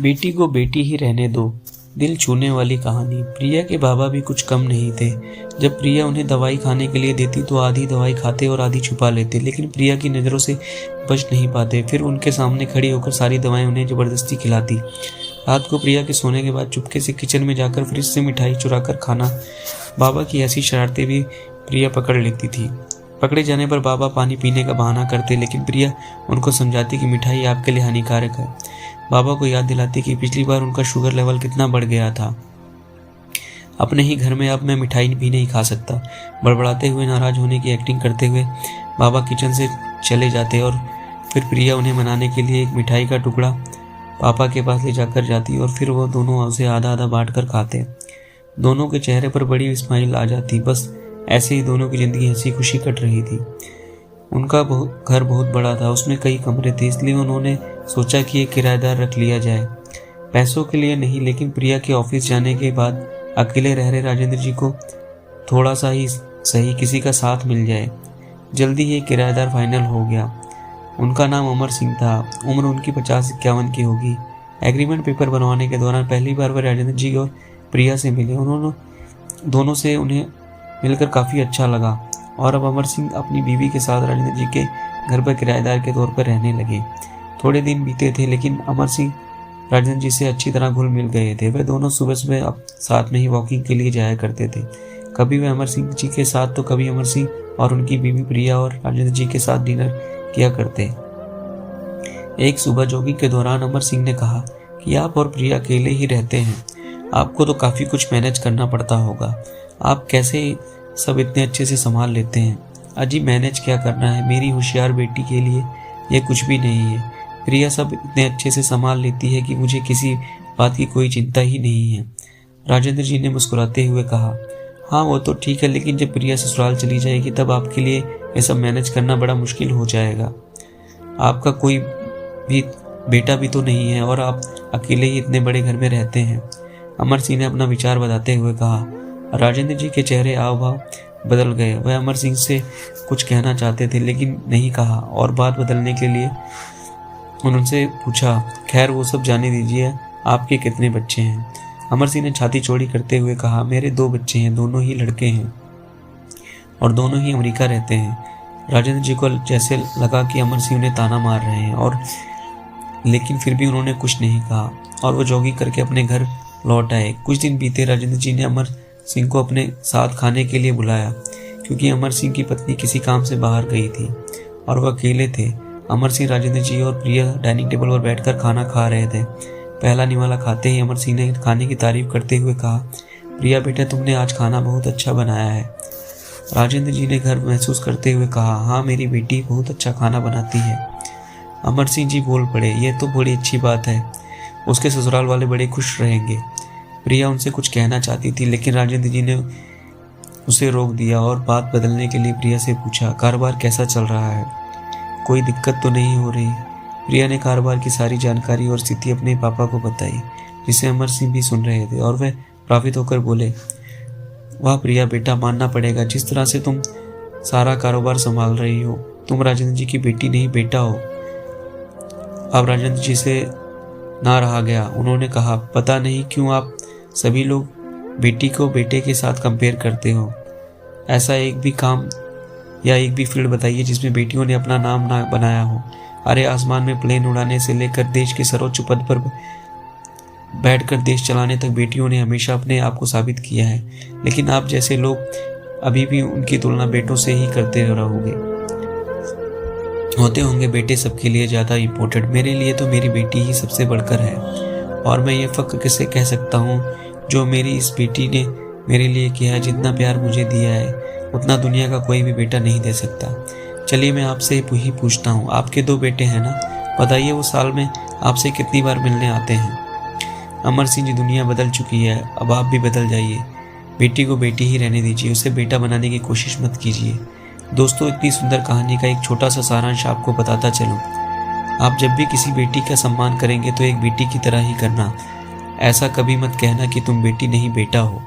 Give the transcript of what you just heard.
बेटी को बेटी ही रहने दो। दिल छूने वाली कहानी। प्रिया के बाबा भी कुछ कम नहीं थे। जब प्रिया उन्हें दवाई खाने के लिए देती तो आधी दवाई खाते और आधी छुपा लेते, लेकिन प्रिया की नज़रों से बच नहीं पाते। फिर उनके सामने खड़ी होकर सारी दवाएं उन्हें जबरदस्ती खिलाती। रात को प्रिया के सोने के बाद चुपके से किचन में जाकर फ्रिज से मिठाई चुरा कर खाना। बाबा की ऐसी शरारतें भी प्रिया पकड़ लेती थी। पकड़े जाने पर बाबा पानी पीने का बहाना करते, लेकिन प्रिया उनको समझाती कि मिठाई आपके लिए हानिकारक है। बाबा को याद दिलाती कि पिछली बार उनका शुगर लेवल कितना बढ़ गया था। अपने ही घर में अब मैं मिठाई भी नहीं खा सकता। बड़बड़ाते हुए, नाराज होने की एक्टिंग करते हुए बाबा किचन से चले जाते और फिर प्रिया उन्हें मनाने के लिए एक मिठाई का टुकड़ा पापा के पास ले जाकर जाती और फिर वो दोनों उसे आधा आधा बांट कर खाते। दोनों के चेहरे पर बड़ी स्माइल आ जाती। बस ऐसे ही दोनों की जिंदगी हंसी खुशी कट रही थी। उनका घर बहुत बड़ा था, उसमें कई कमरे थे, इसलिए उन्होंने सोचा कि एक किराएदार रख लिया जाए। पैसों के लिए नहीं, लेकिन प्रिया के ऑफिस जाने के बाद अकेले रह रहे राजेंद्र जी को थोड़ा सा ही सही किसी का साथ मिल जाए। जल्दी ही किराएदार फाइनल हो गया। उनका नाम अमर सिंह था। उम्र उनकी 50-51 की होगी। एग्रीमेंट पेपर बनवाने के दौरान पहली बार वह राजेंद्र जी और प्रिया से मिले। दोनों से उन्हें मिलकर काफ़ी अच्छा लगा और अब अमर सिंह अपनी बीवी के साथ राजेंद्र जी के घर पर किराएदार के तौर पर रहने लगे। थोड़े दिन बीते थे, लेकिन अमर सिंह राजेंद्र जी से अच्छी तरह घुल मिल गए थे। वे दोनों सुबह सुबह अब साथ में ही वॉकिंग के लिए जाया करते थे। कभी वे अमर सिंह जी के साथ तो कभी अमर सिंह और उनकी बीवी प्रिया और राजेंद्र जी के साथ डिनर किया करते। एक सुबह जॉगिंग के दौरान अमर सिंह ने कहा कि आप और प्रिया अकेले ही रहते हैं, आपको तो काफ़ी कुछ मैनेज करना पड़ता होगा। आप कैसे सब इतने अच्छे से संभाल लेते हैं? अजी मैनेज क्या करना है, मेरी होशियार बेटी के लिए ये कुछ भी नहीं है। प्रिया सब इतने अच्छे से संभाल लेती है कि मुझे किसी बात की कोई चिंता ही नहीं है। राजेंद्र जी ने मुस्कुराते हुए कहा, हाँ वो तो ठीक है, लेकिन जब प्रिया ससुराल चली जाएगी तब आपके लिए ये सब मैनेज करना बड़ा मुश्किल हो जाएगा। आपका कोई भी बेटा भी तो नहीं है और आप अकेले ही इतने बड़े घर में रहते हैं। अमर सिंह ने अपना विचार बताते हुए कहा। राजेंद्र जी के चेहरे हाव भाव बदल गए। वह अमर सिंह से कुछ कहना चाहते थे, लेकिन नहीं कहा और बात बदलने के लिए उनसे पूछा, खैर वो सब जाने दीजिए, आपके कितने बच्चे हैं? अमर सिंह ने छाती चौड़ी करते हुए कहा, मेरे 2 बच्चे हैं, दोनों ही लड़के हैं और दोनों ही अमेरिका रहते हैं। राजेंद्र जी को जैसे लगा कि अमर सिंह उन्हें ताना मार रहे हैं, और लेकिन फिर भी उन्होंने कुछ नहीं कहा और वो जॉगिंग करके अपने घर लौट आए। कुछ दिन बीते। राजेंद्र जी ने अमर सिंह को अपने साथ खाने के लिए बुलाया, क्योंकि अमर सिंह की पत्नी किसी काम से बाहर गई थी और वह अकेले थे। अमर सिंह, राजेंद्र जी और प्रिया डाइनिंग टेबल पर बैठकर खाना खा रहे थे। पहला निवाला खाते ही अमर सिंह ने खाने की तारीफ करते हुए कहा, प्रिया बेटा तुमने आज खाना बहुत अच्छा बनाया है। राजेंद्र जी ने गर्व महसूस करते हुए कहा, हाँ मेरी बेटी बहुत अच्छा खाना बनाती है। अमर सिंह जी बोल पड़े, ये तो बड़ी अच्छी बात है, उसके ससुराल वाले बड़े खुश रहेंगे। प्रिया उनसे कुछ कहना चाहती थी, लेकिन राजेंद्र जी ने उसे रोक दिया और बात बदलने के लिए प्रिया से पूछा, कारोबार कैसा चल रहा है, कोई दिक्कत तो नहीं हो रही? प्रिया ने कारोबार की सारी जानकारी और स्थिति अपने पापा को बताई, जिसे अमर सिंह भी सुन रहे थे और वह प्रभावित होकर बोले, वाह प्रिया बेटा, मानना पड़ेगा, जिस तरह से तुम सारा कारोबार संभाल रही हो, तुम राजेंद्र जी की बेटी नहीं बेटा हो। अब राजेंद्र जी से ना रहा गया। उन्होंने कहा, पता नहीं क्यों आप सभी लोग बेटी को बेटे के साथ कंपेयर करते हो। ऐसा एक भी काम या एक भी फील्ड बताइए जिसमें बेटियों ने अपना नाम ना बनाया हो। अरे आसमान में प्लेन उड़ाने से लेकर देश के सर्वोच्च पद पर बैठकर देश चलाने तक बेटियों ने हमेशा अपने आप को साबित किया है, लेकिन आप जैसे लोग अभी भी उनकी तुलना बेटों से ही करते होते होंगे। बेटे सबके लिए ज़्यादा इम्पोर्टेंट, मेरे लिए तो मेरी बेटी ही सबसे बढ़कर है, और मैं ये फ़ख्र किससे कह सकता हूँ जो मेरी इस बेटी ने मेरे लिए किया है। जितना प्यार मुझे दिया है उतना दुनिया का कोई भी बेटा नहीं दे सकता। चलिए मैं आपसे ही पूछता हूँ, आपके 2 बेटे हैं ना, बताइए वो साल में आपसे कितनी बार मिलने आते हैं? अमर सिंह जी, दुनिया बदल चुकी है, अब आप भी बदल जाइए। बेटी को बेटी ही रहने दीजिए, उसे बेटा बनाने की कोशिश मत कीजिए। दोस्तों, इतनी सुंदर कहानी का एक छोटा सा सारांश आपको बताता चलूं। आप जब भी किसी बेटी का सम्मान करेंगे तो एक बेटी की तरह ही करना। ऐसा कभी मत कहना कि तुम बेटी नहीं बेटा हो।